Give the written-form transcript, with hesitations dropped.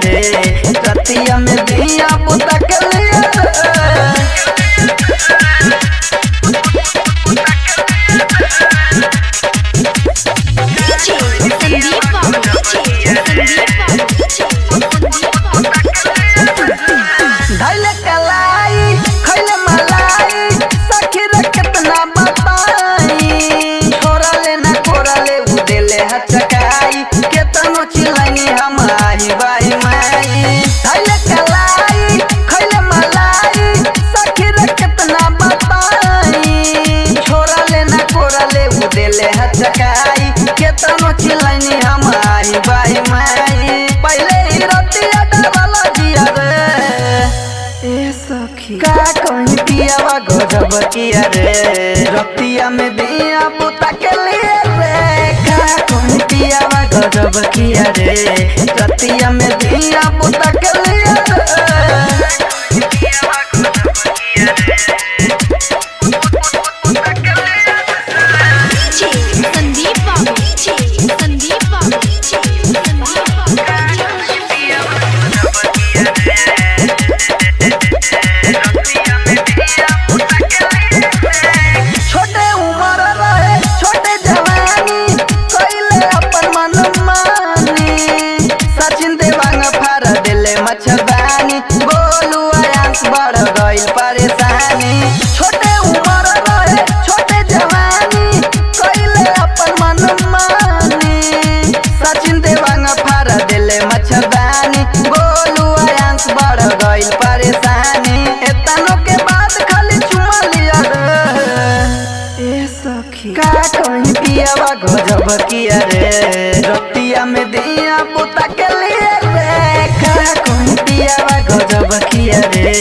रे रतिया में दिया पुता के लिए धैले कलाई खैले मलाई सखी रे कितना बताई छोरा ले ना कोरा ले उदेले हचकाई केतनो चिलानी हम आई बाई माई धैले कलाई खैले मलाई सखी रे कितना बताई छोरा ले ना कोरा ले उदेले हचकाई केतनो चिलानी हम आई बाई माई पहले ही रतिया डबल जिया रे ए सखी का कहीं पियावा गजब किया रे रतिया में दिया पुता के लिए रे का कहीं पियावा गजब किया रे रतिया में दिया पुता के लिए मच्छरदानी बोलू आयांस बढ़ गइल परेशानी छोटे उम्र रहे छोटे जवानी कइले अपन मनमानी सचिन देवांग फाड़ देले मच्छरदानी बोलू आयांस बढ़ गइल परेशानी एतनो के बाद खाली चुमा लिया रे ए सखी का कहीं पियावा गजब किया रे रतिया में दिया पुता के लिए रे का कहीं पियावा गजब किया रे।